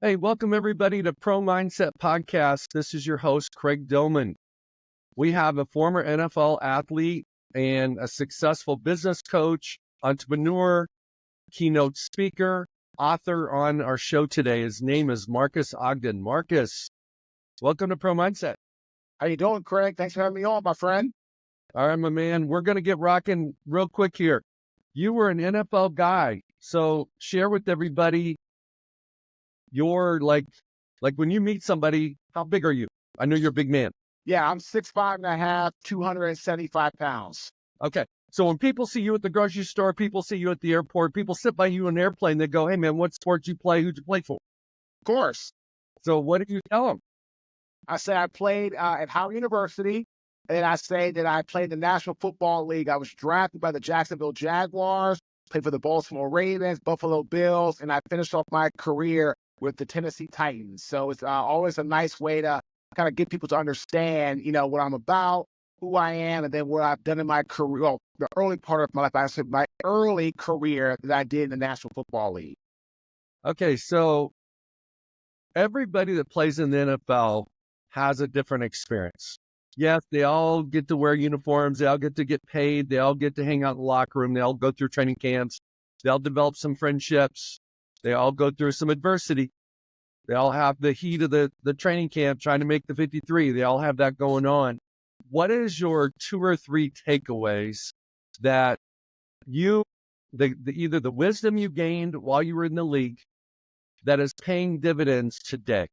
Hey, welcome everybody to Pro Mindset Podcast. This is your host, Craig Dillman. We have a former NFL athlete and a successful business coach, entrepreneur, keynote speaker, author on our show today. His name is Marques Ogden. Marques, welcome to Pro Mindset. How you doing, Craig? Thanks for having me on, my friend. All right, my man. We're going to get rocking real quick here. You were an NFL guy, so share with everybody your like when you meet somebody, how big are you? I know you're a big man. Yeah, I'm 6'5.5", 275 pounds. Okay. So when people see you at the grocery store, people see you at the airport, people sit by you on an airplane, they go, hey man, what sport you play? Who'd you play for? Of course. So what do you tell them? I say I played at Howard University, and then I say that I played the National Football League. I was drafted by the Jacksonville Jaguars, played for the Baltimore Ravens, Buffalo Bills, and I finished off my career with the Tennessee Titans. So it's always a nice way to kind of get people to understand, what I'm about, who I am, and then what I've done in my career. Well, the early part of my life, I said my early career that I did in the National Football League. Okay, so everybody that plays in the NFL has a different experience. Yes, they all get to wear uniforms. They all get to get paid. They all get to hang out in the locker room. They all go through training camps. They all develop some friendships. They all go through some adversity. They all have the heat of the training camp trying to make the 53. They all have that going on. What is your 2 or 3 takeaways that either the wisdom you gained while you were in the league that is paying dividends today?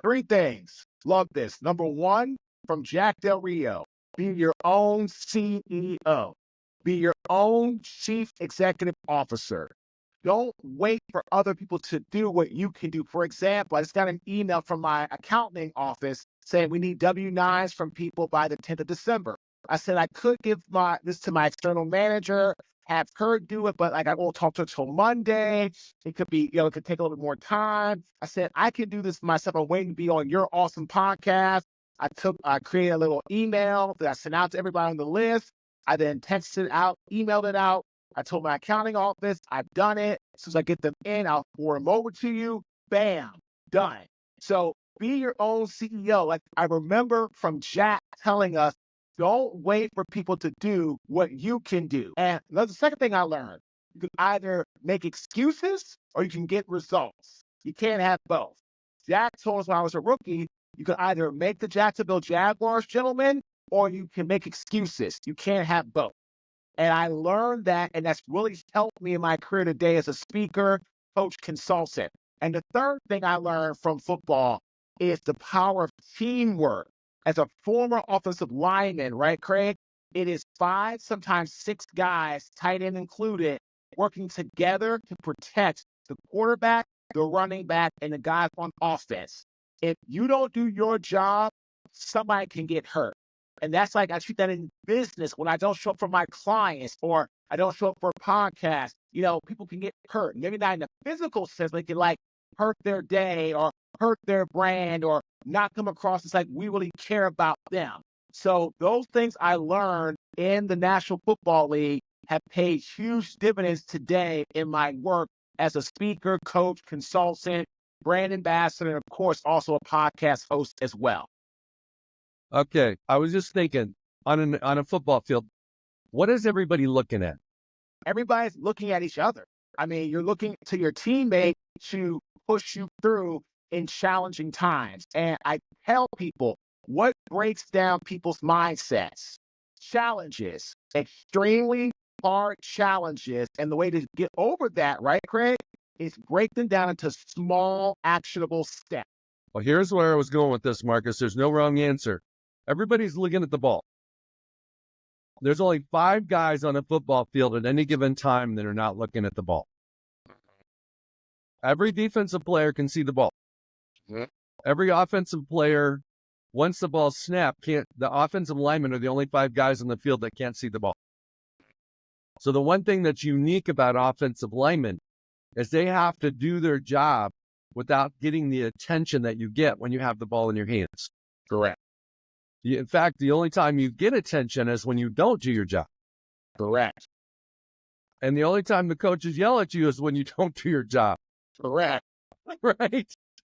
3 things. Love this. Number 1, from Jack Del Rio, be your own CEO. Be your own chief executive officer. Don't wait for other people to do what you can do. For example, I just got an email from my accounting office saying we need W-9s from people by the 10th of December. I said I could give this to my external manager, have her do it, but I won't talk to her till Monday. It could be, it could take a little bit more time. I said I can do this myself. I'm waiting to be on your awesome podcast. I created a little email that I sent out to everybody on the list. I then texted it out, emailed it out. I told my accounting office, I've done it. As soon as I get them in, I'll forward them over to you. Bam, done. So be your own CEO. Like I remember from Jack telling us, don't wait for people to do what you can do. And the second thing I learned, you can either make excuses or you can get results. You can't have both. Jack told us when I was a rookie, you can either make the Jacksonville Jaguars, gentlemen, or you can make excuses. You can't have both. And I learned that, and that's really helped me in my career today as a speaker, coach, consultant. And the third thing I learned from football is the power of teamwork. As a former offensive lineman, right, Craig? It is 5, sometimes 6 guys, tight end included, working together to protect the quarterback, the running back, and the guys on offense. If you don't do your job, somebody can get hurt. And that's I treat that in business when I don't show up for my clients or I don't show up for a podcast. People can get hurt. Maybe not in the physical sense, they can hurt their day or hurt their brand or not come across as we really care about them. So those things I learned in the National Football League have paid huge dividends today in my work as a speaker, coach, consultant, brand ambassador, and of course, also a podcast host as well. Okay. I was just thinking on a football field, what is everybody looking at? Everybody's looking at each other. I mean, you're looking to your teammate to push you through in challenging times. And I tell people what breaks down people's mindsets. Challenges, extremely hard challenges. And the way to get over that, right, Craig, is break them down into small, actionable steps. Well, here's where I was going with this, Marques. There's no wrong answer. Everybody's looking at the ball. There's only 5 guys on a football field at any given time that are not looking at the ball. Every defensive player can see the ball. Yeah. Every offensive player, once the ball's snapped, the offensive linemen are the only 5 guys on the field that can't see the ball. So the one thing that's unique about offensive linemen is they have to do their job without getting the attention that you get when you have the ball in your hands. Correct. In fact, the only time you get attention is when you don't do your job. Correct. And the only time the coaches yell at you is when you don't do your job. Correct. right?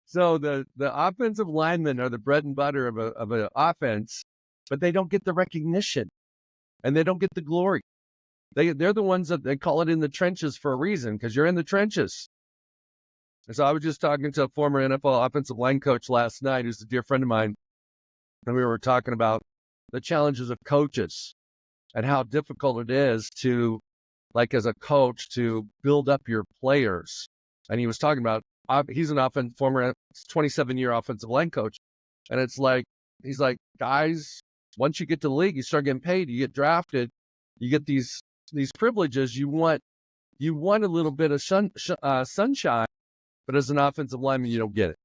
So the offensive linemen are the bread and butter of an offense, but they don't get the recognition and they don't get the glory. They're the ones that they call it in the trenches for a reason, because you're in the trenches. And so I was just talking to a former NFL offensive line coach last night, who's a dear friend of mine, and we were talking about the challenges of coaches and how difficult it is to, like as a coach, to build up your players. And he was talking about, he's an former 27-year offensive line coach. And it's like, he's like, guys, once you get to the league, you start getting paid, you get drafted, you get these privileges. You want a little bit of sunshine, but as an offensive lineman, you don't get it.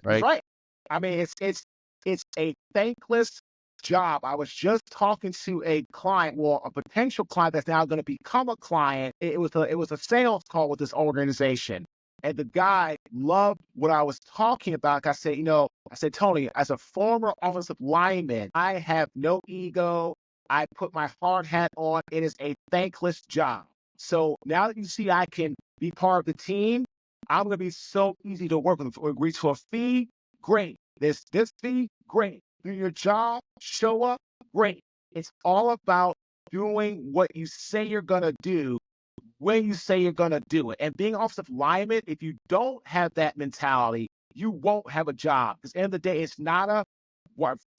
That's Right? right. I mean, it's a thankless job. I was just talking to a client, well, a potential client that's now going to become a client. It was a sales call with this organization, and the guy loved what I was talking about. I said, Tony, as a former offensive lineman, I have no ego. I put my hard hat on. It is a thankless job. So now that you see I can be part of the team, I'm going to be so easy to work with. Agree to a fee, great. This fee, great. Do your job, show up, great. It's all about doing what you say you're going to do when you say you're going to do it. And being offensive lineman, if you don't have that mentality, you won't have a job. Because at the end of the day, it's not a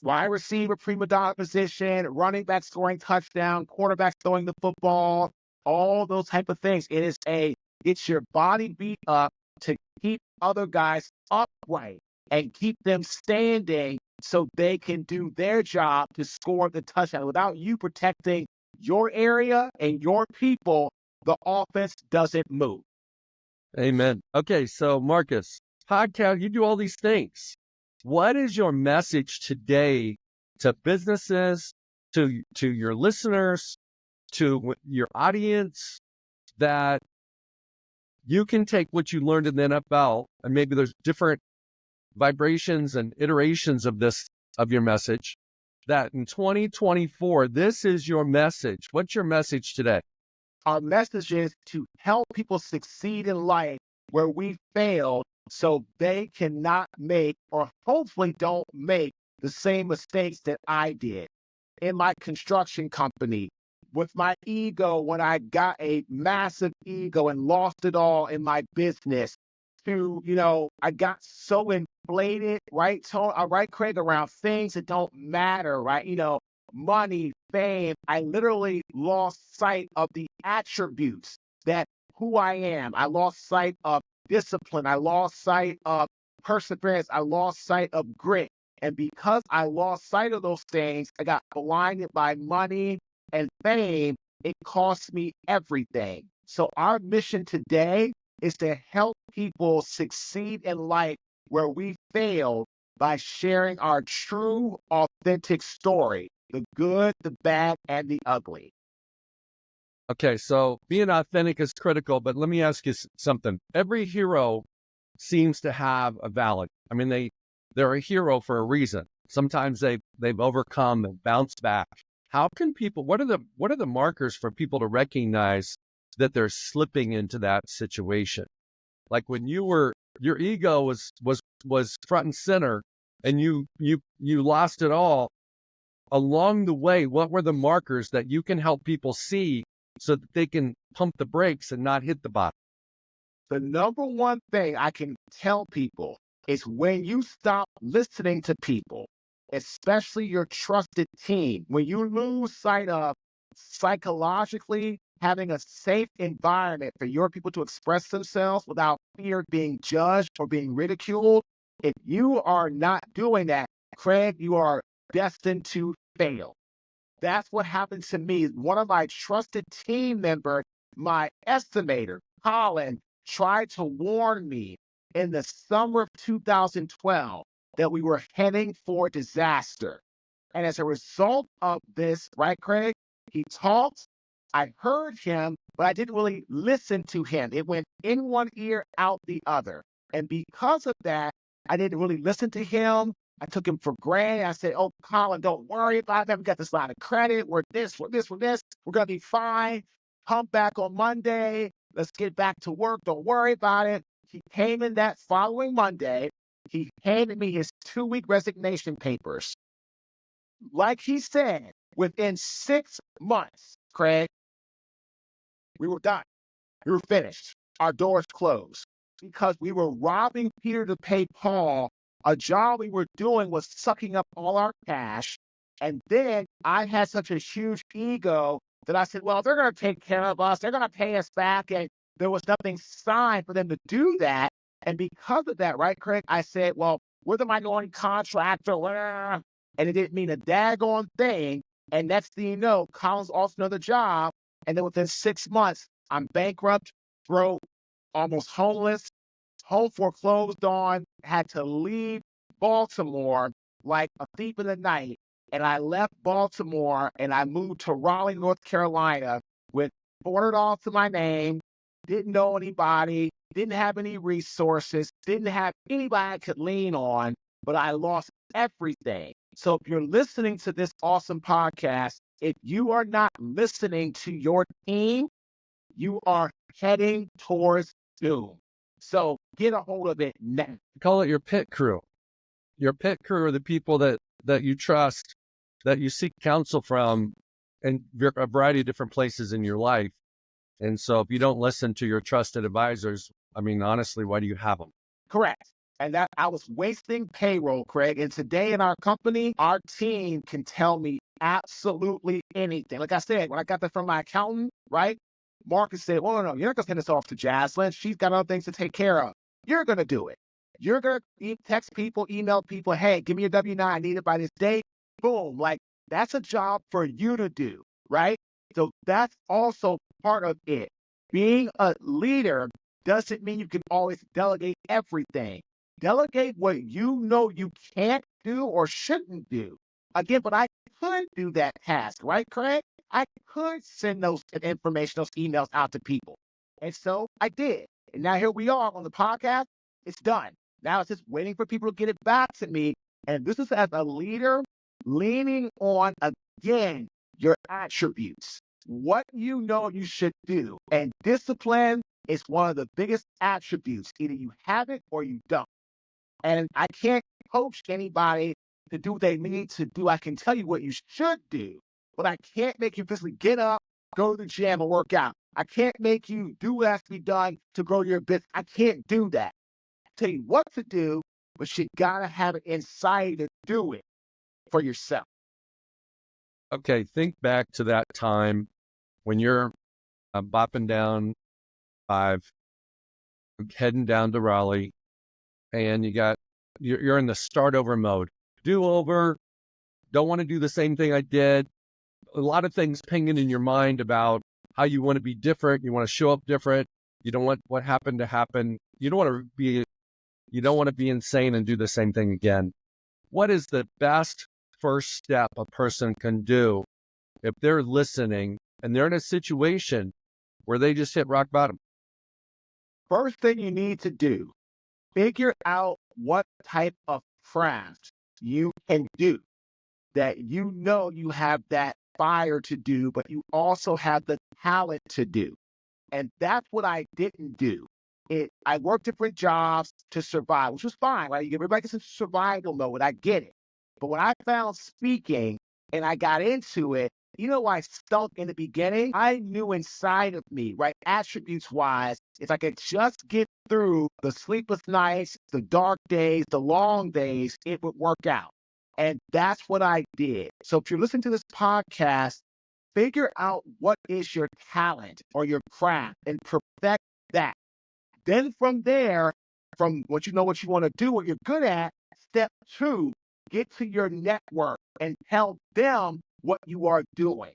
wide receiver prima donna position, running back scoring touchdown, quarterback throwing the football, all those type of things. It's your body beat up to keep other guys upright and keep them standing so they can do their job to score the touchdown. Without you protecting your area and your people, the offense doesn't move. Amen. Okay, so Marques, podcast, you do all these things. What is your message today to businesses, to your listeners, to your audience, that you can take what you learned in the NFL, and maybe there's different vibrations and iterations of your message, that in 2024, this is your message. What's your message today? Our message is to help people succeed in life where we failed so they cannot make, or hopefully don't make, the same mistakes that I did in my construction company, with my ego when I got a massive ego and lost it all in my business. I got so inflated, right, right, Craig, around things that don't matter, right? Money, fame. I literally lost sight of the attributes that who I am. I lost sight of discipline. I lost sight of perseverance. I lost sight of grit. And because I lost sight of those things, I got blinded by money and fame. It cost me everything. So our mission today is to help people succeed in life where we failed by sharing our true, authentic story, the good, the bad, and the ugly. Okay, so being authentic is critical, but let me ask you something. Every hero seems to have a valid. I mean, they're a hero for a reason. Sometimes they've overcome and bounced back. How can people? What are the markers for people to recognize that they're slipping into that situation? Like when your ego was front and center, and you lost it all along the way. What were the markers that you can help people see so that they can pump the brakes and not hit the bottom? The number one thing I can tell people is when you stop listening to people, especially your trusted team, when you lose sight of psychologically having a safe environment for your people to express themselves without fear of being judged or being ridiculed, if you are not doing that, Craig, you are destined to fail. That's what happened to me. One of my trusted team members, my estimator, Colin, tried to warn me in the summer of 2012 that we were heading for disaster. And as a result of this, right, Craig, he talked, I heard him, but I didn't really listen to him. It went in one ear, out the other. And because of that, I didn't really listen to him. I took him for granted. I said, oh, Colin, don't worry about that. We got this line of credit. We're this, we're this, we're this. We're going to be fine. Come back on Monday. Let's get back to work. Don't worry about it. He came in that following Monday. He handed me his 2-week resignation papers. Like he said, within 6 months, Craig, we were done. We were finished. Our doors closed because we were robbing Peter to pay Paul. A job we were doing was sucking up all our cash. And then I had such a huge ego that I said, well, they're going to take care of us. They're going to pay us back. And there was nothing signed for them to do that. And because of that, right, Craig, I said, well, we're the minority contractor. Blah. And it didn't mean a daggone thing. And next thing you know, Colin's off another job. And then within 6 months, I'm bankrupt, broke, almost homeless, home foreclosed on, had to leave Baltimore like a thief in the night. And I left Baltimore and I moved to Raleigh, North Carolina with $400 to my name, didn't know anybody, didn't have any resources, didn't have anybody I could lean on, but I lost everything. So if you're listening to this awesome podcast, if you are not listening to your team, you are heading towards doom. So get a hold of it now. Call it your pit crew. Your pit crew are the people that you trust, that you seek counsel from in a variety of different places in your life. And so if you don't listen to your trusted advisors, I mean, honestly, why do you have them? Correct. And that I was wasting payroll, Craig. And today in our company, our team can tell me absolutely anything. Like I said, when I got that from my accountant, right? Marcus said, well, no, you're not going to send this off to Jaslyn. She's got other things to take care of. You're going to do it. You're going to text people, email people, hey, give me your W-9. I need it by this date. Boom. Like, that's a job for you to do, right? So that's also part of it. Being a leader doesn't mean you can always delegate everything. Delegate what you know you can't do or shouldn't do. Again, but I could do that task, right, Craig? I could send those information, those emails out to people. And so I did. And now here we are on the podcast. It's done. Now it's just waiting for people to get it back to me. And this is as a leader leaning on, again, your attributes, what you know you should do. And discipline is one of the biggest attributes. Either you have it or you don't. And I can't coach anybody to do what they need to do. I can tell you what you should do, but I can't make you physically get up, go to the gym and work out. I can't make you do what has to be done to grow your business. I can't do that. I tell you what to do, but you gotta have it inside to do it for yourself. Okay, think back to that time when you're bopping down 5, heading down to Raleigh, and you're in the start over mode. Do over, don't want to do the same thing I did. A lot of things pinging in your mind about how you want to be different. You want to show up different. You don't want what happened to happen. You don't want to be insane and do the same thing again. What is the best first step a person can do if they're listening and they're in a situation where they just hit rock bottom? First thing you need to do, figure out what type of craft you can do that you know you have that fire to do, but you also have the talent to do. And that's what I didn't do. I worked different jobs to survive, which was fine, right? Everybody gets into survival mode, I get it. But when I found speaking and I got into it, you know why I stunk in the beginning? I knew inside of me, right, attributes wise, if I could just get through the sleepless nights, the dark days, the long days, it would work out. And that's what I did. So if you're listening to this podcast, figure out what is your talent or your craft and perfect that. Then from there, from what you know what you want to do, what you're good at, step 2, get to your network and tell them what you are doing.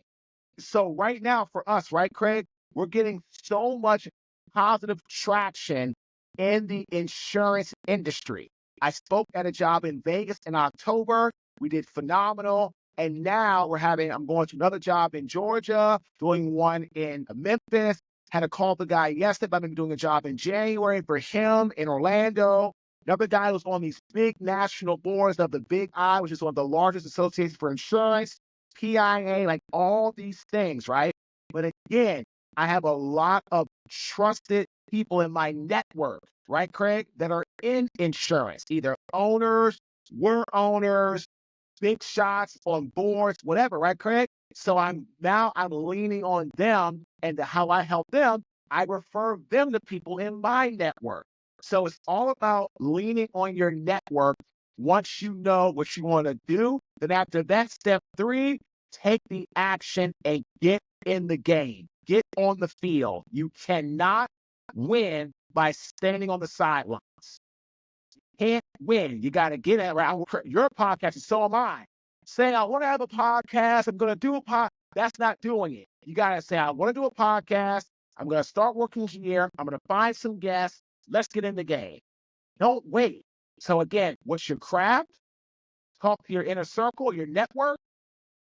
So right now for us, right, Craig, we're getting so much positive traction in the insurance industry. I spoke at a job in Vegas in October. We did phenomenal. And now I'm going to another job in Georgia, doing one in Memphis. Had to call the guy yesterday. I've been doing a job in January for him in Orlando. Another guy was on these big national boards of the Big I, which is one of the largest associations for insurance, PIA, like all these things, right? But again, I have a lot of trusted people in my network, right, Craig, that are in insurance, either owners, were owners, big shots on boards, whatever, right, Craig? So I'm leaning on them, and how I help them, I refer them to people in my network. So it's all about leaning on your network. Once you know what you want to do, then after that, step 3, take the action and get in the game. Get on the field. You cannot win by standing on the sidelines. Can't win. You got to get around. Your podcast, and so am I. Say, I want to have a podcast. I'm going to do a podcast. That's not doing it. You got to say, I want to do a podcast. I'm going to start working here. I'm going to find some guests. Let's get in the game. Don't wait. So again, what's your craft? Talk to your inner circle, your network.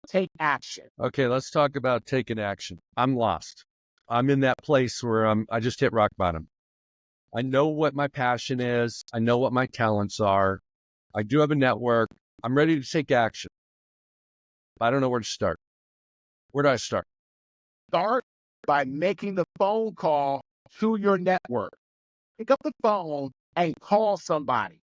Take action. Okay, let's talk about taking action. I'm lost. I'm in that place where I just hit rock bottom. I know what my passion is. I know what my talents are. I do have a network. I'm ready to take action. I don't know where to start. Where do I start? Start by making the phone call to your network. Pick up the phone and call somebody.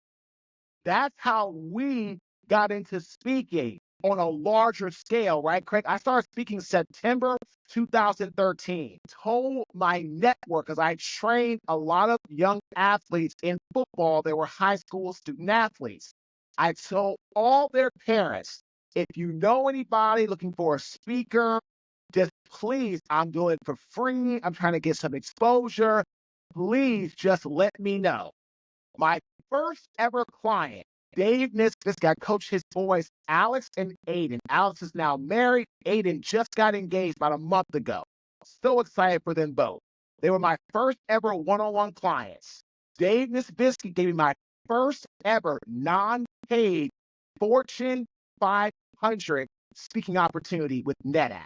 That's how we got into speaking on a larger scale, right, Craig? I started speaking September 2013. Told my network, because I trained a lot of young athletes in football. They were high school student athletes. I told all their parents, if you know anybody looking for a speaker, just please, I'm doing it for free. I'm trying to get some exposure. Please just let me know. My first ever client, Dave this guy coached his boys, Alex and Aiden. Alex is now married. Aiden just got engaged about a month ago. So excited for them both. They were my first ever one-on-one clients. Dave Nisbisky gave me my first ever non-paid Fortune 500 speaking opportunity with NetApp.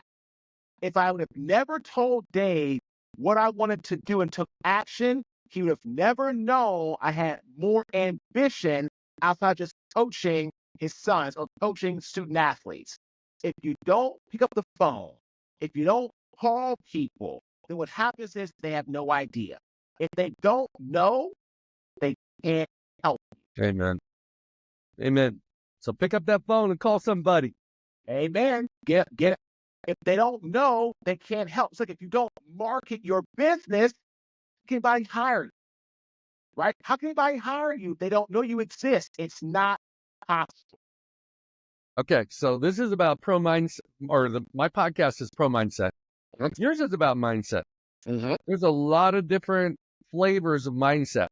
If I would have never told Dave what I wanted to do and took action, he would have never known I had more ambition outside just coaching his sons or coaching student athletes. If you don't pick up the phone, if you don't call people, then what happens is they have no idea. If they don't know, they can't help you. Amen. Amen. So pick up that phone and call somebody. Amen. Get it. If they don't know, they can't help. It's like if you don't market your business, how can anybody hire you? Right? How can anybody hire you? They don't know you exist. It's not possible. Okay, so this is about pro mindset, or my podcast is pro mindset. Yours is about mindset. There's a lot of different flavors of mindset.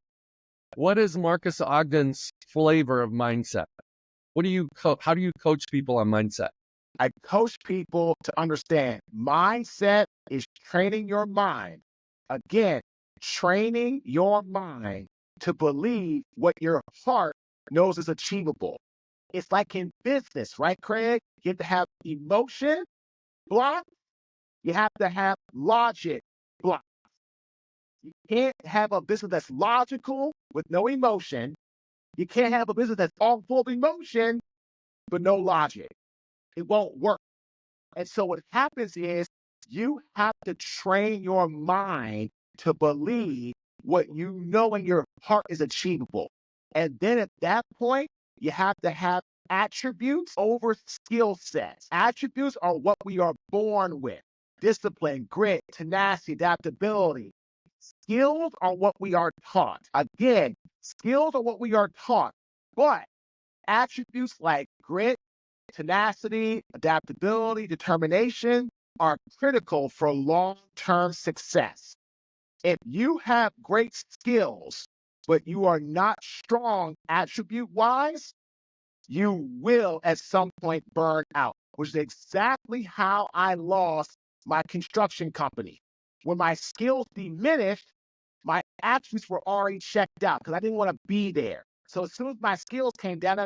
What is Marques Ogden's flavor of mindset? What do you how do you coach people on mindset? I coach people to understand mindset is training your mind. Again, training your mind to believe what your heart knows is achievable. It's like in business, right, Craig? You have to have emotion block. You have to have logic block. You can't have a business that's logical with no emotion. You can't have a business that's all full of emotion but no logic. It won't work. And so what happens is you have to train your mind to believe what you know in your heart is achievable. And then at that point, you have to have attributes over skill sets. Attributes are what we are born with: discipline, grit, tenacity, adaptability. Skills are what we are taught. Again, skills are what we are taught, but attributes like grit, tenacity, adaptability, determination are critical for long-term success. If you have great skills, but you are not strong attribute-wise, you will at some point burn out, which is exactly how I lost my construction company. When my skills diminished, my attributes were already checked out because I didn't want to be there. So as soon as my skills came down,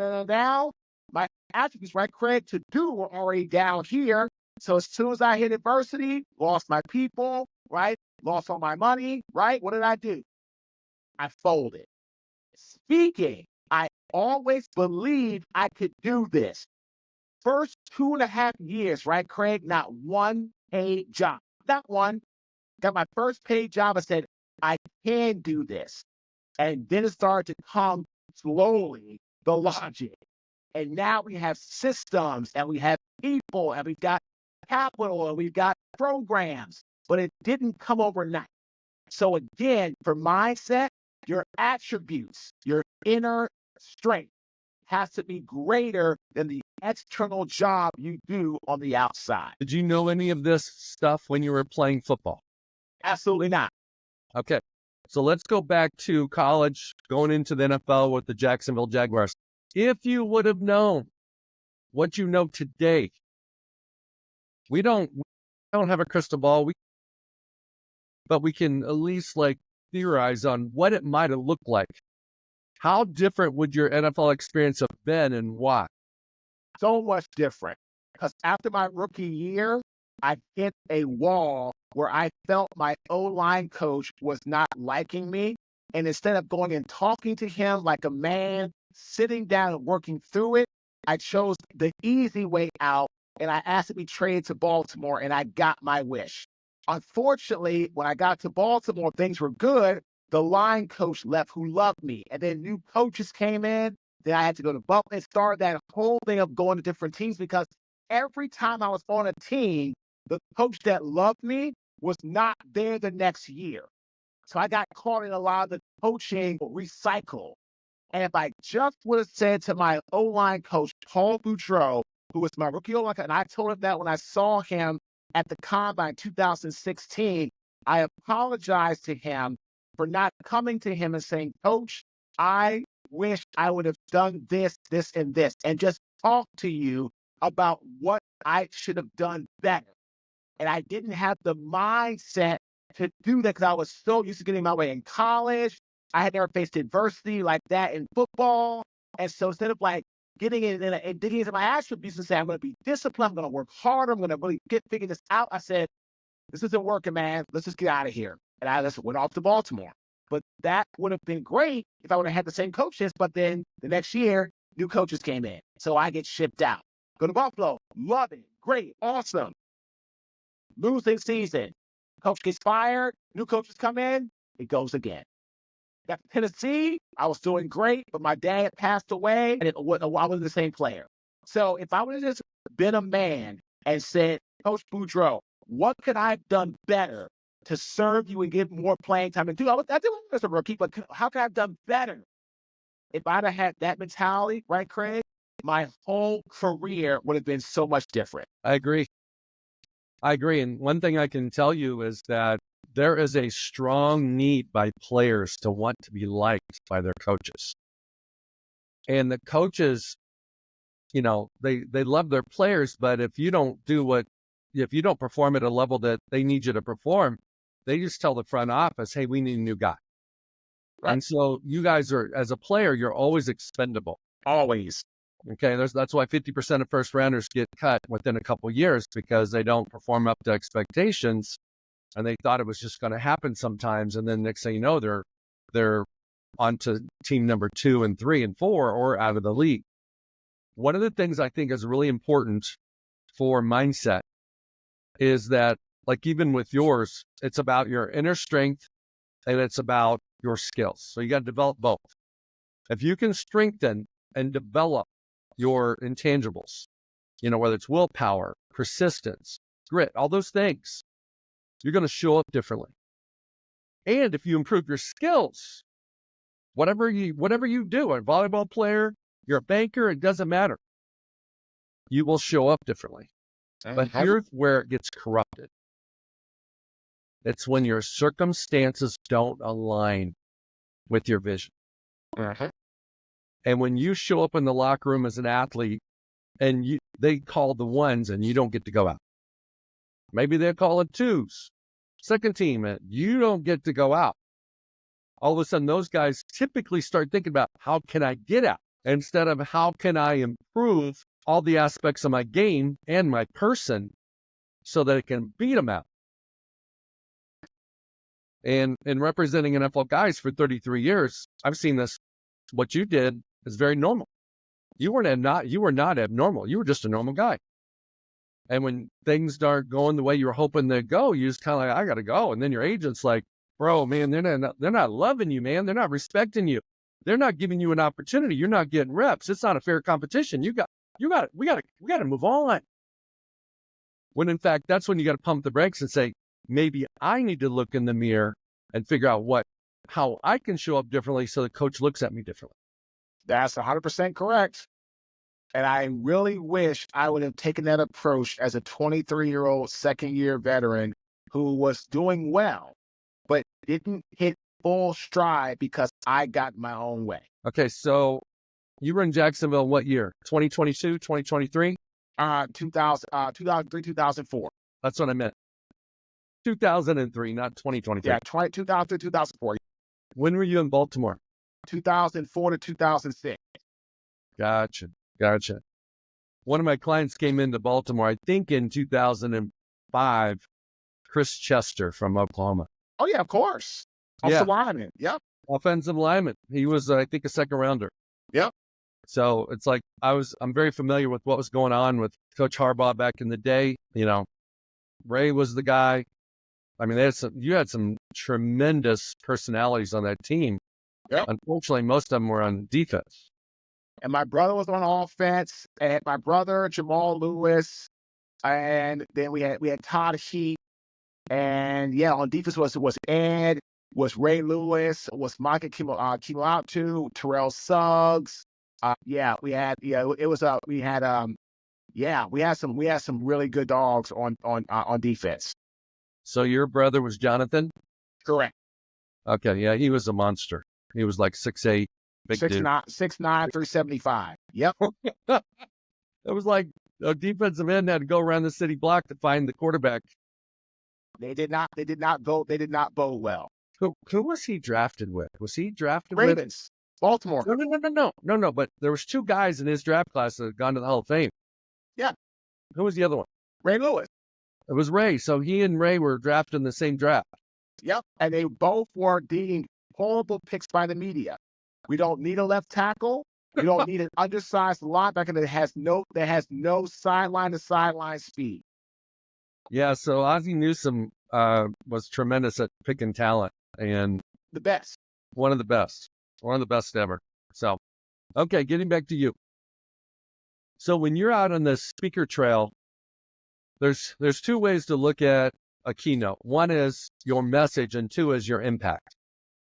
my attributes, right, Craig, to do were already down here. So as soon as I hit adversity, lost my people, right, lost all my money, right, what did I do? I folded. Speaking, I always believed I could do this. First 2.5 years, right, Craig, not one paid job. Not one. Got my first paid job. I said, I can do this. And then it started to come slowly, the logic. And now we have systems and we have people and we've got capital and we've got programs, but it didn't come overnight. So again, for mindset, your attributes, your inner strength has to be greater than the external job you do on the outside. Did you know any of this stuff when you were playing football? Absolutely not. Okay. So let's go back to college, going into the NFL with the Jacksonville Jaguars. If you would have known what you know today, we don't have a crystal ball, but we can at least theorize on what it might have looked like. How different would your NFL experience have been and why? So much different. Because after my rookie year, I hit a wall where I felt my O-line coach was not liking me. And instead of going and talking to him like a man, sitting down and working through it, I chose the easy way out and I asked to be traded to Baltimore and I got my wish. Unfortunately, when I got to Baltimore, things were good. The line coach left who loved me. And then new coaches came in. Then I had to go to Buffalo and start that whole thing of going to different teams because every time I was on a team, the coach that loved me was not there the next year. So I got caught in a lot of the coaching recycle. And if I just would have said to my O-line coach, Paul Boudreaux, who was my rookie O-line coach, and I told him that when I saw him at the Combine 2016, I apologized to him for not coming to him and saying, Coach, I wish I would have done this, this, and this, and just talk to you about what I should have done better. And I didn't have the mindset to do that because I was so used to getting my way in college. I had never faced adversity like that in football. And so instead of getting in and digging into my attributes and saying, I'm going to be disciplined, I'm going to work harder, I'm going to really figure this out, I said, this isn't working, man. Let's just get out of here. And I just went off to Baltimore. But that would have been great if I would have had the same coaches. But then the next year, new coaches came in. So I get shipped out. Go to Buffalo. Love it. Great. Awesome. Losing season. Coach gets fired. New coaches come in. It goes again. Got to Tennessee. I was doing great, but my dad had passed away and I wasn't the same player. So if I would have just been a man and said, Coach Boudreaux, what could I have done better to serve you and give more playing time? And dude, I did it as a rookie, but how could I have done better? If I'd have had that mentality, right, Craig, my whole career would have been so much different. I agree. And one thing I can tell you is that there is a strong need by players to want to be liked by their coaches. And the coaches, they love their players, but if you don't perform at a level that they need you to perform, they just tell the front office, hey, we need a new guy. Right. And so you guys are, as a player, you're always expendable. Always. Okay, that's why 50% of first rounders get cut within a couple of years because they don't perform up to expectations, and they thought it was just going to happen sometimes, and then next thing you know, they're on to team number 2 and 3 and 4 or out of the league. One of the things I think is really important for mindset is that, even with yours, it's about your inner strength and it's about your skills. So you got to develop both. If you can strengthen and develop your intangibles, whether it's willpower, persistence, grit, all those things, you're going to show up differently. And if you improve your skills, whatever you do, a volleyball player, you're a banker, it doesn't matter. You will show up differently. But here's where it gets corrupted. It's when your circumstances don't align with your vision. And when you show up in the locker room as an athlete and they call the ones and you don't get to go out. Maybe they're calling twos, second team, and you don't get to go out. All of a sudden, those guys typically start thinking about how can I get out instead of how can I improve all the aspects of my game and my person so that it can beat them out. And in representing NFL guys for 33 years, I've seen this. What you did is very normal. You were not abnormal. You were just a normal guy. And when things aren't going the way you were hoping they'd go, you just kind of I got to go. And then your agent's like, bro, man, they're not loving you, man. They're not respecting you. They're not giving you an opportunity. You're not getting reps. It's not a fair competition. We got to move on. When in fact, that's when you got to pump the brakes and say, maybe I need to look in the mirror and figure out how I can show up differently so the coach looks at me differently. That's 100% correct. And I really wish I would have taken that approach as a 23-year-old second-year veteran who was doing well, but didn't hit full stride because I got my own way. Okay, so you were in Jacksonville what year? 2022, 2023? 2003, 2004. That's what I meant. 2003, not 2023. Yeah, 2003, 2004. When were you in Baltimore? 2004 to 2006. Gotcha. One of my clients came into Baltimore, I think in 2005, Chris Chester from Oklahoma. Oh, yeah, of course. Offensive lineman. Yep. Offensive lineman. He was, I think, a second rounder. Yep. So it's like I'm very familiar with what was going on with Coach Harbaugh back in the day. You know, Ray was the guy. I mean, you had some tremendous personalities on that team. Yep. Unfortunately, most of them were on defense. And my brother was on offense, and my brother, Jamal Lewis, and then we had Todd Sheep, and yeah, on defense was Ed, was Ray Lewis, was Micah Kimolatu, Terrell Suggs. We had some really good dogs on defense. So your brother was Jonathan? Correct. Okay, yeah, he was a monster. He was like 6'8", big dude. 6'9", 375. Yep. It was like a defensive end had to go around the city block to find the quarterback. They did not bode well. Who was he drafted with? Was he drafted Ravens, Baltimore? No. But there was two guys in his draft class that had gone to the Hall of Fame. Yeah. Who was the other one? Ray Lewis. It was Ray. So he and Ray were drafted in the same draft. Yep. And they both were deemed horrible picks by the media. We don't need a left tackle. We don't need an undersized linebacker that has no sideline to sideline speed. Yeah. So Ozzie Newsome was tremendous at picking talent and the best. One of the best ever. So, okay, getting back to you. So when you're out on the speaker trail, there's two ways to look at a keynote. One is your message, and two is your impact.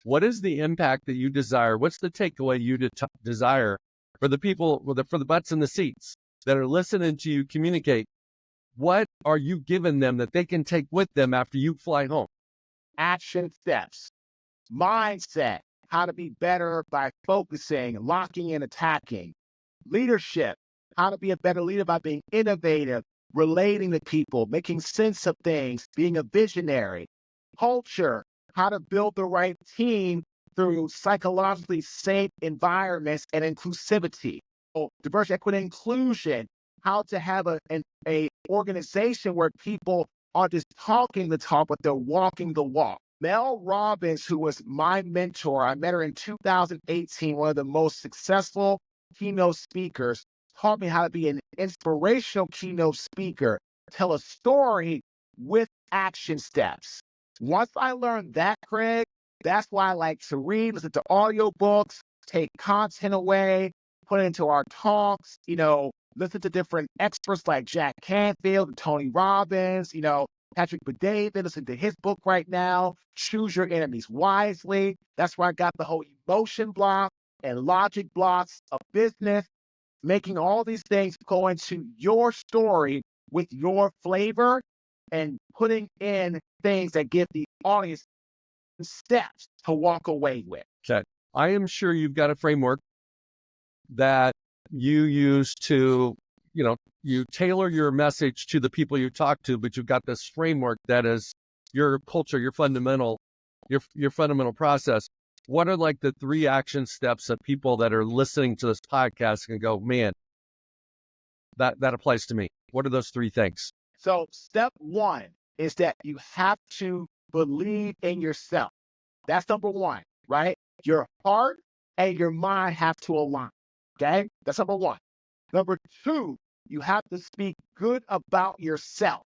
What is the impact that you desire? What's the takeaway you desire for the people, for the butts in the seats that are listening to you communicate? What are you giving them that they can take with them after you fly home? Action steps, mindset, how to be better by focusing, locking and attacking. Leadership, how to be a better leader by being innovative, relating to people, making sense of things, being a visionary. Culture, how to build the right team through psychologically safe environments and inclusivity. Diversity, equity, inclusion, how to have a organization where people are just talking the talk, but they're walking the walk. Mel Robbins, who was my mentor, I met her in 2018, one of the most successful keynote speakers, taught me how to be an inspirational keynote speaker, tell a story with action steps. Once I learned that, Craig, that's why I like to read, listen to audiobooks, take content away, put it into our talks, listen to different experts like Jack Canfield and Tony Robbins, Patrick Bet-David, listen to his book right now, Choose Your Enemies Wisely. That's where I got the whole emotion block and logic blocks of business, making all these things go into your story with your flavor and putting in things that give the audience steps to walk away with. Okay. I am sure you've got a framework that you use to, you tailor your message to the people you talk to, but you've got this framework that is your culture, your fundamental process. What are like the 3 action steps that people that are listening to this podcast can go, man, that applies to me? What are those 3 things? So step 1 is that you have to believe in yourself. That's number 1, right? Your heart and your mind have to align. Okay? That's number 1. Number 2, you have to speak good about yourself,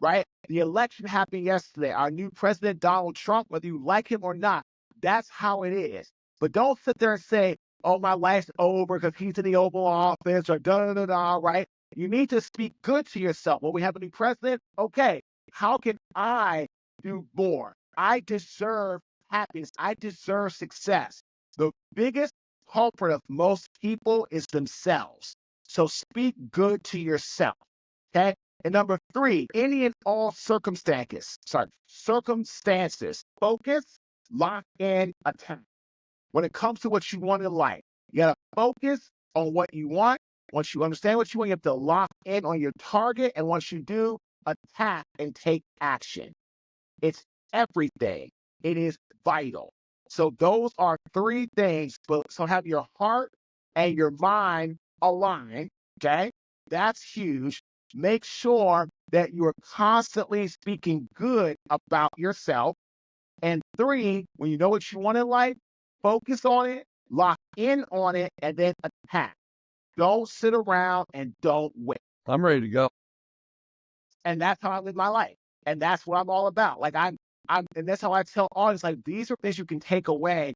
right? The election happened yesterday. Our new president, Donald Trump, whether you like him or not, that's how it is. But don't sit there and say, oh, my life's over because he's in the Oval Office or da-da-da-da, right? You need to speak good to yourself. Well, we have a new president. Okay, how can I do more? I deserve happiness. I deserve success. The biggest culprit of most people is themselves. So speak good to yourself, okay? And number 3, any and all circumstances, focus, lock in, attack. When it comes to what you want in life, you got to focus on what you want. Once you understand what you want, you have to lock in on your target. And once you do, attack and take action. It's everything. It is vital. So those are 3 things. So have your heart and your mind aligned, okay? That's huge. Make sure that you're constantly speaking good about yourself. And 3, when you know what you want in life, focus on it, lock in on it, and then attack. Don't sit around and don't wait. I'm ready to go. And that's how I live my life. And that's what I'm all about. Like and that's how I tell audience, like, these are things you can take away,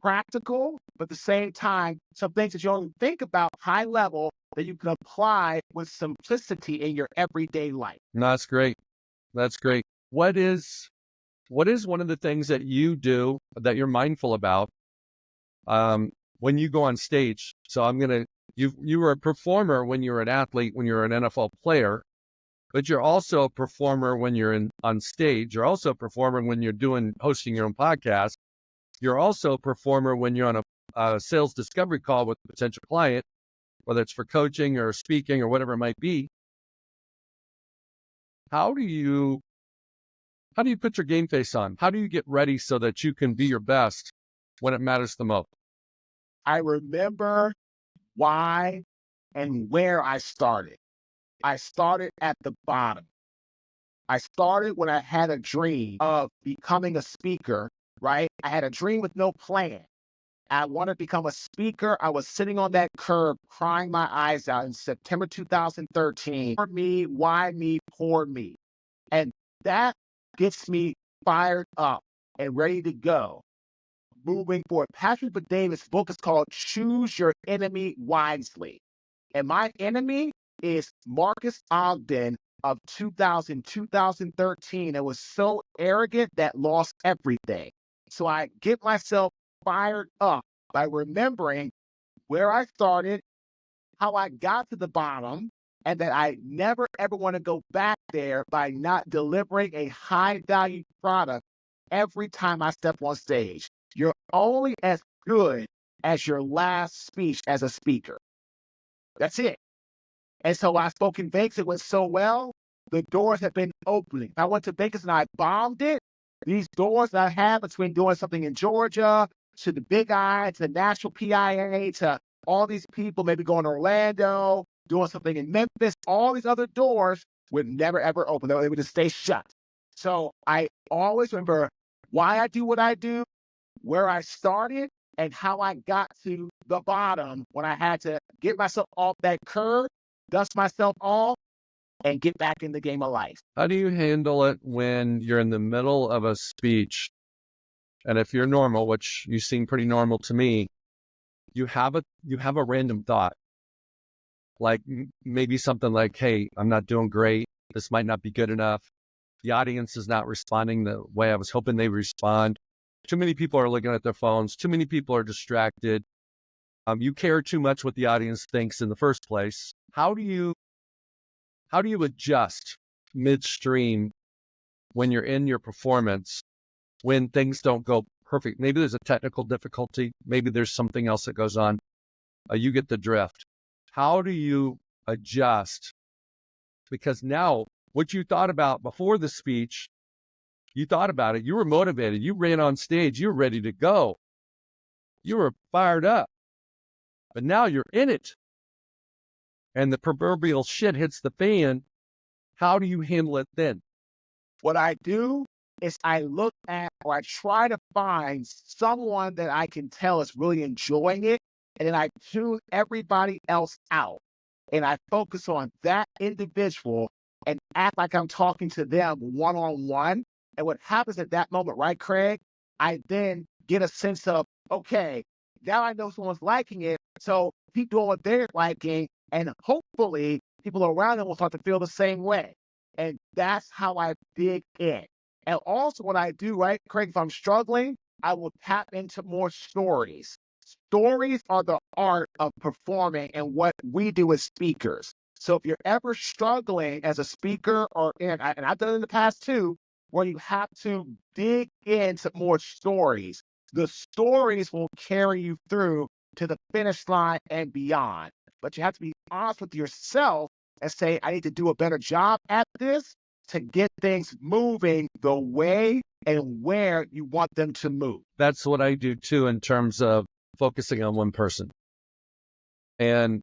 practical, but at the same time, some things that you only think about high level that you can apply with simplicity in your everyday life. No, that's great. That's great. What is one of the things that you do that you're mindful about when you go on stage? So you were a performer when you were an athlete, when you were an NFL player, but you're also a performer when you're on stage. You're also a performer when you're hosting your own podcast. You're also a performer when you're on a sales discovery call with a potential client, whether it's for coaching or speaking or whatever it might be. How do you put your game face on? How do you get ready so that you can be your best when it matters the most? I remember why and where I started. I started at the bottom. I started when I had a dream of becoming a speaker, right? I had a dream with no plan. I wanted to become a speaker. I was sitting on that curb crying my eyes out in September 2013. For me, why me, poor me. And that gets me fired up and ready to go. Moving forward. Patrick Davis' book is called Choose Your Enemy Wisely. And my enemy is Marques Ogden of 2013. It was so arrogant that lost everything. So I get myself fired up by remembering where I started, how I got to the bottom, and that I never ever want to go back there by not delivering a high value product every time I step on stage. You're only as good as your last speech as a speaker. That's it. And so I spoke in Vegas. It went so well. The doors have been opening. I went to Vegas and I bombed it. These doors that I have between doing something in Georgia to the Big I, to the National PIA, to all these people, maybe going to Orlando, doing something in Memphis, all these other doors would never, ever open. They would just stay shut. So I always remember why I do what I do, where I started, and how I got to the bottom when I had to get myself off that curb, dust myself off, and get back in the game of life. How do you handle it when you're in the middle of a speech? And if you're normal, which you seem pretty normal to me, you have a random thought, like maybe something like, hey, I'm not doing great. This might not be good enough. The audience is not responding the way I was hoping they respond. Too many people are looking at their phones. Too many people are distracted. You care too much what the audience thinks in the first place. How do you adjust midstream when you're in your performance, when things don't go perfect? Maybe there's a technical difficulty. Maybe there's something else that goes on. You get the drift. How do you adjust? Because now what you thought about before the speech, you thought about it. You were motivated. You ran on stage. You were ready to go. You were fired up. But now you're in it. And the proverbial shit hits the fan. How do you handle it then? What I do is I look at, or I try to find someone that I can tell is really enjoying it. And then I tune everybody else out. And I focus on that individual and act like I'm talking to them one-on-one. And what happens at that moment, right, Craig? I then get a sense of, okay, now I know someone's liking it, so keep doing what they're liking, and hopefully people around them will start to feel the same way. And that's how I dig in. And also what I do, right, Craig, if I'm struggling, I will tap into more stories. Stories are the art of performing and what we do as speakers. So if you're ever struggling as a speaker, and I've done it in the past too, where you have to dig into more stories, the stories will carry you through to the finish line and beyond. But you have to be honest with yourself and say, I need to do a better job at this to get things moving the way and where you want them to move. That's what I do too in terms of focusing on one person. And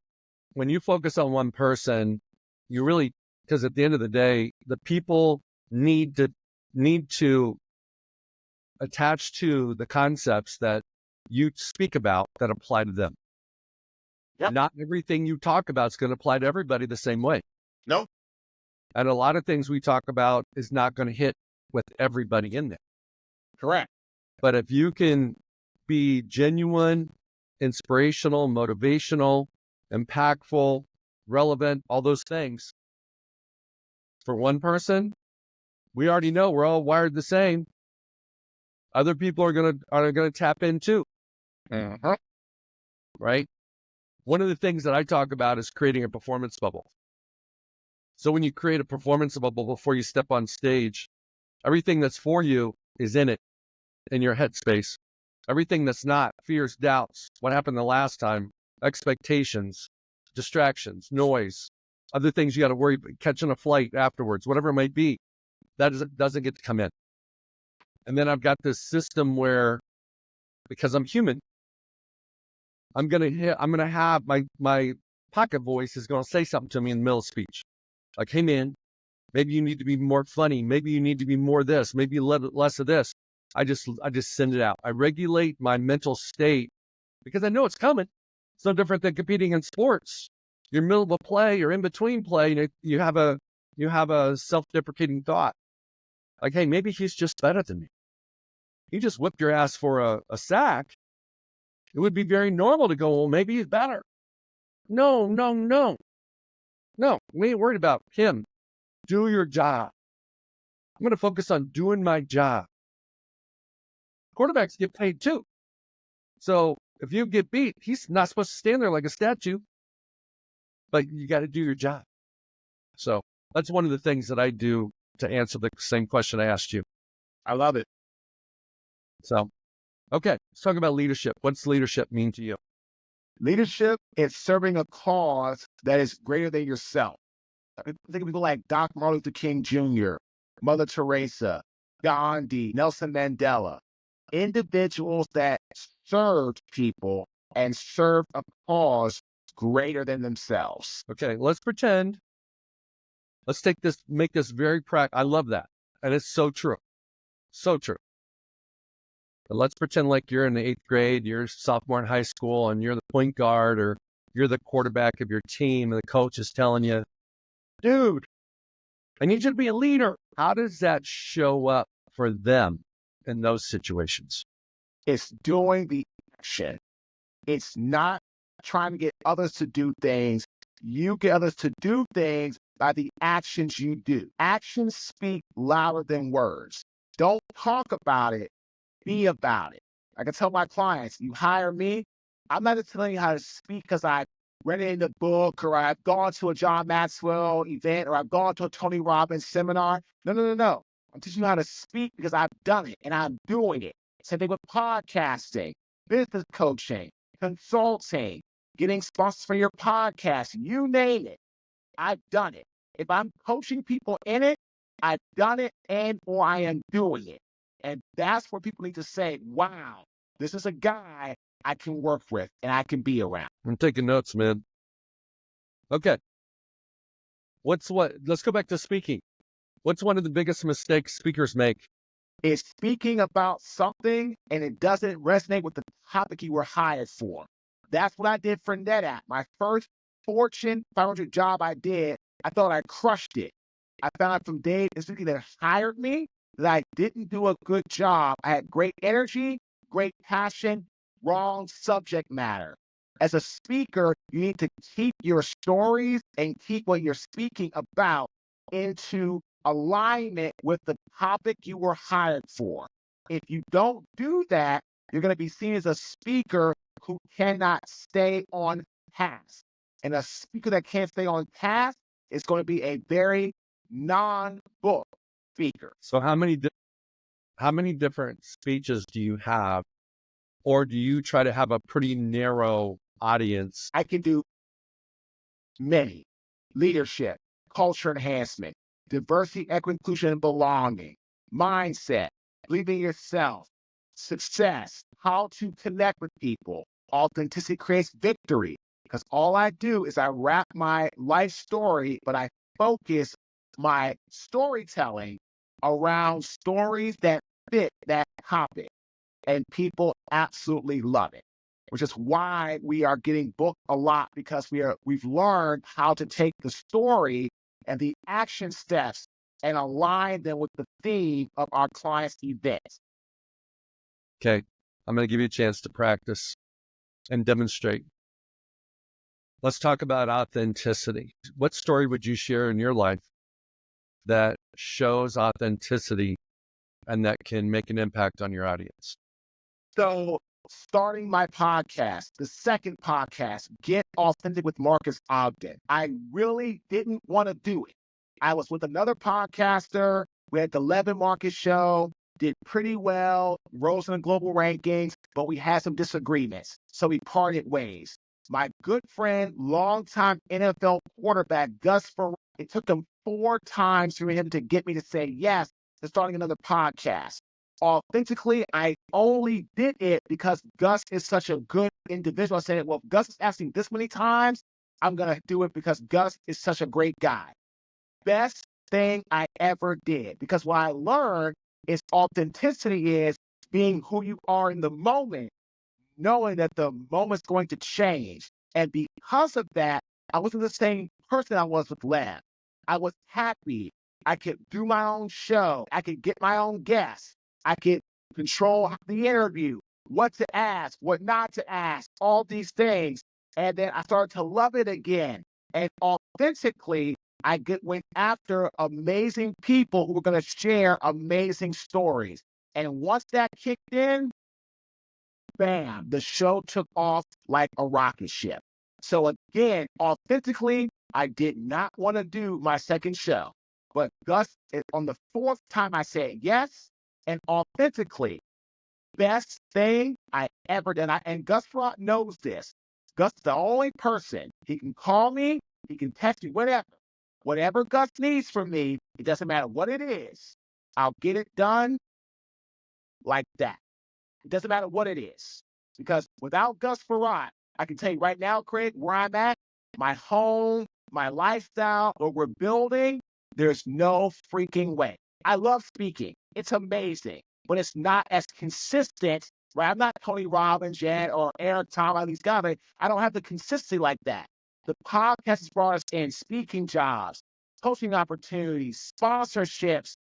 when you focus on one person, you really, because at the end of the day, the people need to attach to the concepts that you speak about that apply to them. Yep. Not everything you talk about is going to apply to everybody the same way. Nope. And a lot of things we talk about is not going to hit with everybody in there. Correct. But if you can be genuine, inspirational, motivational, impactful, relevant, all those things for one person, we already know we're all wired the same. Other people are gonna tap in too. Right? One of the things that I talk about is creating a performance bubble. So when you create a performance bubble before you step on stage, everything that's for you is in it, in your headspace. Everything that's not, fears, doubts, what happened the last time, expectations, distractions, noise, other things you got to worry about, catching a flight afterwards, whatever it might be, that doesn't get to come in. And then I've got this system where, because I'm human, I'm gonna have my pocket voice is gonna say something to me in the middle of speech, like, "Hey man, maybe you need to be more funny. Maybe you need to be more this. Maybe less of this." I just send it out. I regulate my mental state because I know it's coming. It's no different than competing in sports. You're middle of a play, you're in between play, and you have a self-deprecating thought, like, "Hey, maybe he's just better than me. He just whipped your ass for a sack." It would be very normal to go, "Well, maybe he's better." No, no, no, no. We ain't worried about him. Do your job. I'm going to focus on doing my job. Quarterbacks get paid too. So if you get beat, he's not supposed to stand there like a statue, but you got to do your job. So that's one of the things that I do to answer the same question I asked you. I love it. So, okay, let's talk about leadership. What's leadership mean to you? Leadership is serving a cause that is greater than yourself. Think of people like Dr. Martin Luther King Jr., Mother Teresa, Gandhi, Nelson Mandela, individuals that served people and served a cause greater than themselves. Okay, let's pretend. Let's make this very practical. I love that. And it's so true. So true. But let's pretend like you're in the 8th grade, you're a sophomore in high school, and you're the point guard or you're the quarterback of your team, and the coach is telling you, "Dude, I need you to be a leader." How does that show up for them in those situations? It's doing the action. It's not trying to get others to do things. You get others to do things by the actions you do. Actions speak louder than words. Don't talk about it, be about it. I can tell my clients, you hire me, I'm not just telling you how to speak because I read it in the book or I've gone to a John Maxwell event or I've gone to a Tony Robbins seminar. No, no, no, no. I'm teaching you how to speak because I've done it and I'm doing it. Same thing with podcasting, business coaching, consulting, getting sponsors for your podcast, you name it. I've done it. If I'm coaching people in it, I've done it and or I am doing it. And that's where people need to say, wow, this is a guy I can work with and I can be around. I'm taking notes, man. Okay. Let's go back to speaking. What's one of the biggest mistakes speakers make? Is speaking about something and it doesn't resonate with the topic you were hired for. That's what I did for NetApp. My first Fortune 500 job I did, I thought I crushed it. I found out from Dave and Suki that hired me that I didn't do a good job. I had great energy, great passion, wrong subject matter. As a speaker, you need to keep your stories and keep what you're speaking about into alignment with the topic you were hired for. If you don't do that, you're going to be seen as a speaker who cannot stay on task. And a speaker that can't stay on task is going to be a very non-book speaker. So how many different speeches do you have, or do you try to have a pretty narrow audience? I can do many: leadership, culture enhancement, diversity, equity, inclusion, and belonging, mindset, believing in yourself, success, how to connect with people. Authenticity creates victory, because all I do is I wrap my life story, but I focus my storytelling around stories that fit that topic, and people absolutely love it, which is why we are getting booked a lot, because we've learned how to take the story and the action steps and align them with the theme of our clients' events. Okay, I'm going to give you a chance to practice and demonstrate. Let's talk about authenticity. What story would you share in your life that shows authenticity and that can make an impact on your audience? So, starting my podcast, the second podcast, Get Authentic with Marques Ogden, I really didn't want to do it. I was with another podcaster. We had the 11 Market Show, did pretty well, rose in the global rankings, but we had some disagreements. So we parted ways. My good friend, longtime NFL quarterback, Gus Farrar, it took him 4 times for him to get me to say yes to starting another podcast. Authentically, I only did it because Gus is such a good individual. I said, well, if Gus is asking this many times, I'm going to do it because Gus is such a great guy. Best thing I ever did, because what I learned is authenticity is being who you are in the moment, knowing that the moment's going to change. And because of that, I wasn't the same person I was with Lev. I was happy. I could do my own show. I could get my own guests. I could control the interview, what to ask, what not to ask, all these things. And then I started to love it again. And authentically, went after amazing people who were going to share amazing stories. And once that kicked in, bam, the show took off like a rocket ship. So again, authentically, I did not want to do my second show. But Gus, on the 4th time I said yes, and authentically, best thing I ever did. And Gus Farrar knows this. Gus is the only person. He can call me, he can text me, whatever. Whatever Gus needs from me, it doesn't matter what it is. I'll get it done like that. It doesn't matter what it is. Because without Gus Farrar, I can tell you right now, Craig, where I'm at, my home, my lifestyle, what we're building, there's no freaking way. I love speaking. It's amazing, but it's not as consistent, right? I'm not Tony Robbins yet or Eric Thomas, these guys. I don't have the consistency like that. The podcast has brought us in speaking jobs, coaching opportunities, sponsorships,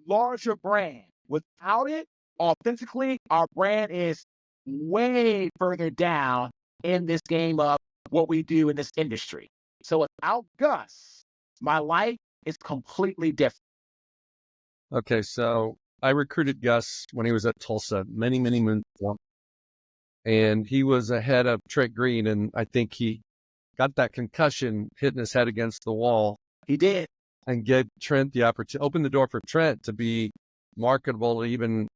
larger brand. Without it, authentically, our brand is way further down in this game of what we do in this industry. So without Gus, my life is completely different. Okay, so I recruited Gus when he was at Tulsa many, many moons ago. And he was ahead of Trent Green, and I think he got that concussion hitting his head against the wall. He did. And gave Trent the opportunity, opened the door for Trent to be marketable, even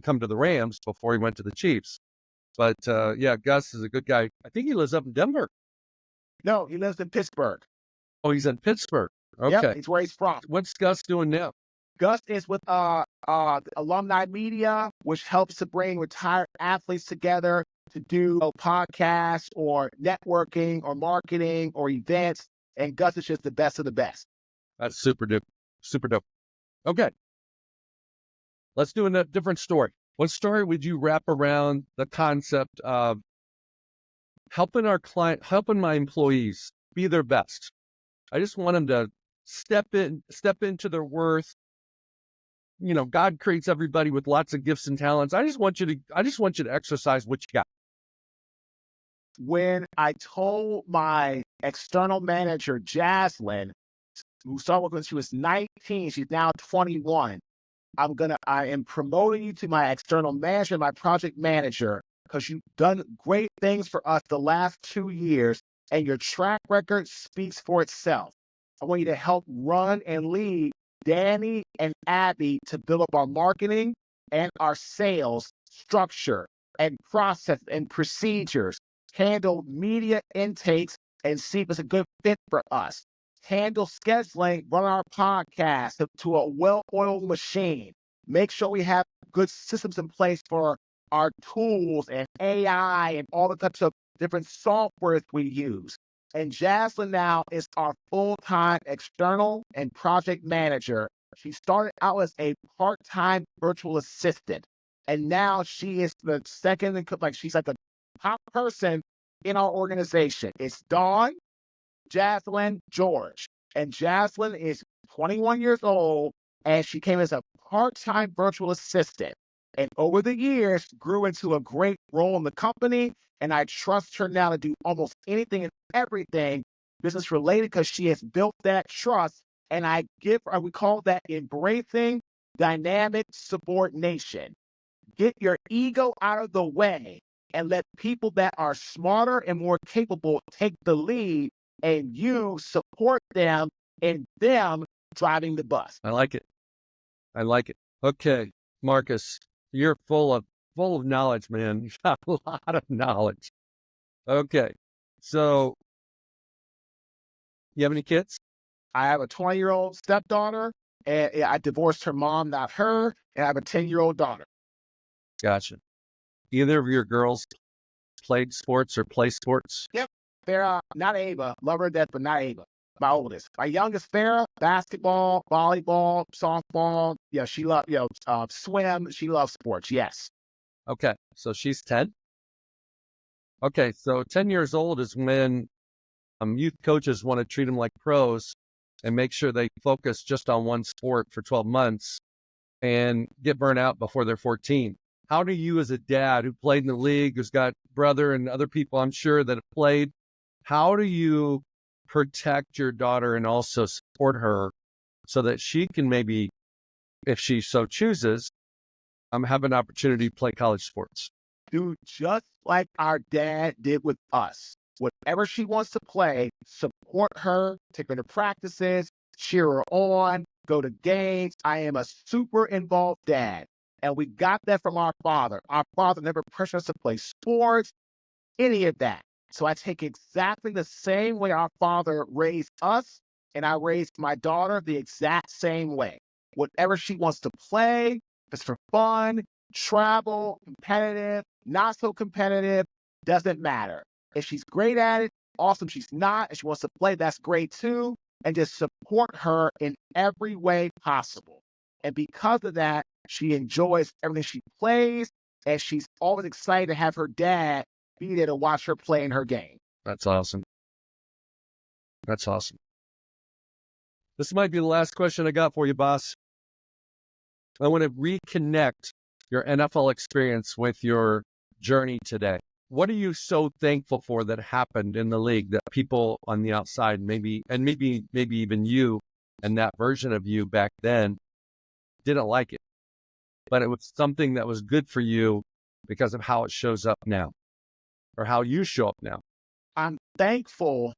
come to the Rams before he went to the Chiefs. But yeah, Gus is a good guy. I think he lives up in Denver. No, he lives in Pittsburgh. Oh, he's in Pittsburgh. Okay. Yep, it's where he's from. What's Gus doing now? Gus is with Alumni Media, which helps to bring retired athletes together to do podcasts or networking or marketing or events. And Gus is just the best of the best. That's super dope. Super dope. Okay. Let's do a different story. What story would you wrap around the concept of helping my employees be their best? I just want them to step into their worth. God creates everybody with lots of gifts and talents. I just want you to exercise what you got. When I told my external manager, Jaslyn, who started working when she was 19, she's now 21. I am promoting you to my external manager, my project manager, because you've done great things for us the last 2 years, and your track record speaks for itself. I want you to help run and lead Danny and Abby to build up our marketing and our sales structure and process and procedures, handle media intakes and see if it's a good fit for us, handle scheduling, run our podcast to a well-oiled machine, make sure we have good systems in place for our tools and AI and all the types of different softwares we use. And Jaslyn now is our full-time external and project manager. She started out as a part-time virtual assistant, and now she is the second, she's like the top person in our organization. It's Dawn, Jaslyn, George. And Jaslyn is 21 years old, and she came as a part-time virtual assistant. And over the years, grew into a great role in the company. And I trust her now to do almost anything and everything business related because she has built that trust. And I give her, we call that embracing dynamic subordination. Get your ego out of the way and let people that are smarter and more capable take the lead, and you support them in them driving the bus. I like it. Okay, Marques, you're full of knowledge, man. You got a lot of knowledge. Okay, so you have any kids? I have a 20-year-old stepdaughter, and I divorced her mom, not her, and I have a 10-year-old daughter. Gotcha. Either of your girls played sports or play sports? Yep. Farrah, not Ava, love her to death, but not Ava. My oldest. My youngest, Farrah, basketball, volleyball, softball. Yeah, she loves, swim. She loves sports. Yes. Okay, so she's 10. Okay, so 10 years old is when youth coaches want to treat them like pros and make sure they focus just on one sport for 12 months and get burnt out before they're 14. How do you, as a dad who played in the league, who's got brother and other people I'm sure that have played, how do you protect your daughter and also support her so that she can maybe, if she so chooses, have an opportunity to play college sports? Do just like our dad did with us. Whatever she wants to play, support her, take her to practices, cheer her on, go to games. I am a super involved dad. And we got that from our father. Our father never pressured us to play sports, any of that. So I take exactly the same way our father raised us, and I raised my daughter the exact same way. Whatever she wants to play, if it's for fun, travel, competitive, not so competitive, doesn't matter. If she's great at it, awesome. She's not, and she wants to play, that's great too. And just support her in every way possible. And because of that, she enjoys everything she plays, and she's always excited to have her dad be there to watch her play in her game. That's awesome. This might be the last question I got for you, boss. I want to reconnect your NFL experience with your journey today. What are you so thankful for that happened in the league that people on the outside, maybe even you and that version of you back then didn't like it, but it was something that was good for you because of how it shows up now or how you show up now? I'm thankful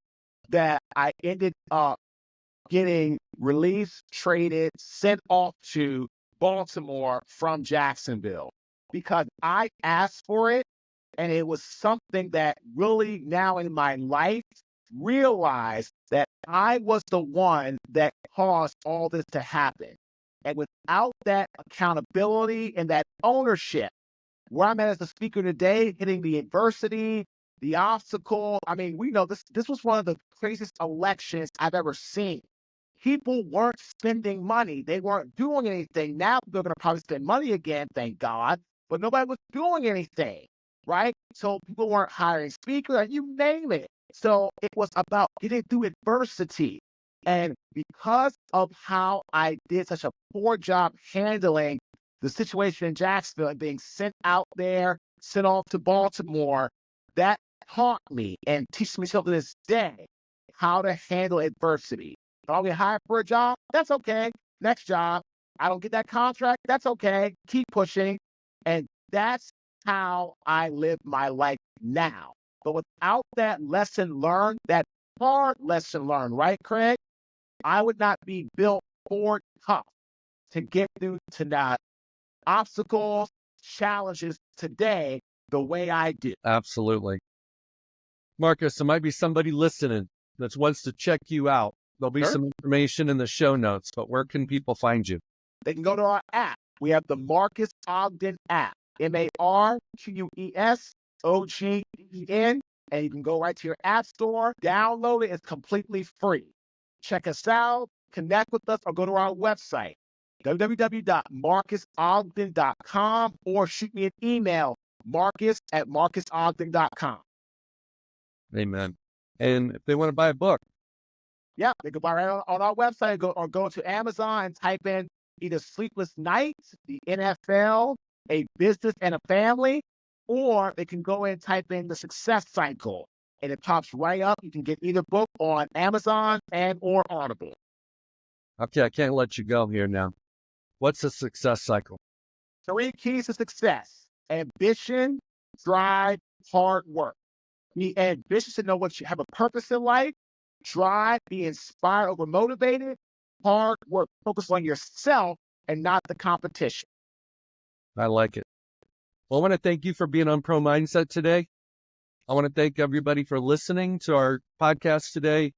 that I ended up getting released, traded, sent off to Baltimore from Jacksonville because I asked for it. And it was something that really now in my life realized that I was the one that caused all this to happen. And without that accountability and that ownership, where I'm at as a speaker today, hitting the adversity, the obstacle. I mean, we know this was one of the craziest elections I've ever seen. People weren't spending money. They weren't doing anything. Now they're going to probably spend money again, thank God. But nobody was doing anything, right? So people weren't hiring speakers, you name it. So it was about getting through adversity. And because of how I did such a poor job handling the situation in Jacksonville and being sent out there, sent off to Baltimore, that taught me and teaches me still to this day how to handle adversity. If I don't get hired for a job, that's okay. Next job. I don't get that contract, that's okay. Keep pushing. And that's how I live my life now. But without that lesson learned, that hard lesson learned, right, Craig? I would not be built for tough to get through to that obstacles, challenges today the way I do. Absolutely. Marcus, there might be somebody listening that wants to check you out. There'll be Sure. some information in the show notes, but where can people find you? They can go to our app. We have the Marques Ogden app, MarquesOgden, and you can go right to your app store, download it. It's completely free. Check us out, connect with us, or go to our website, www.marquesogden.com, or shoot me an email, marcus@marquesogden.com. Amen. And if they want to buy a book, Yeah, they can buy right on our website or go to Amazon and type in either Sleepless Nights, the NFL, a business and a family, or they can go in and type in the Success Cycle, and it pops right up. You can get either book on Amazon and or Audible. okay, I can't let you go here now. What's a success cycle? 3 keys to success: ambition, drive, hard work. Be ambitious to know what you have a purpose in life, drive, be inspired over motivated, hard work, focus on yourself and not the competition. I like it. Well, I want to thank you for being on Pro Mindset today. I want to thank everybody for listening to our podcast today.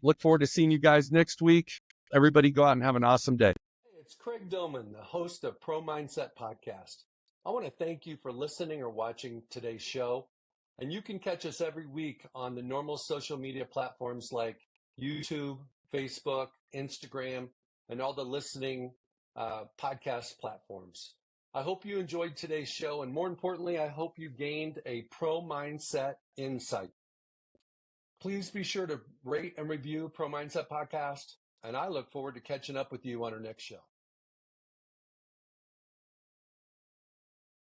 Look forward to seeing you guys next week. Everybody go out and have an awesome day. Hey, it's Craig Doman, the host of Pro Mindset Podcast. I want to thank you for listening or watching today's show. And you can catch us every week on the normal social media platforms like YouTube, Facebook, Instagram, and all the listening podcast platforms. I hope you enjoyed today's show. And more importantly, I hope you gained a pro mindset insight. Please be sure to rate and review Pro Mindset Podcast. And I look forward to catching up with you on our next show.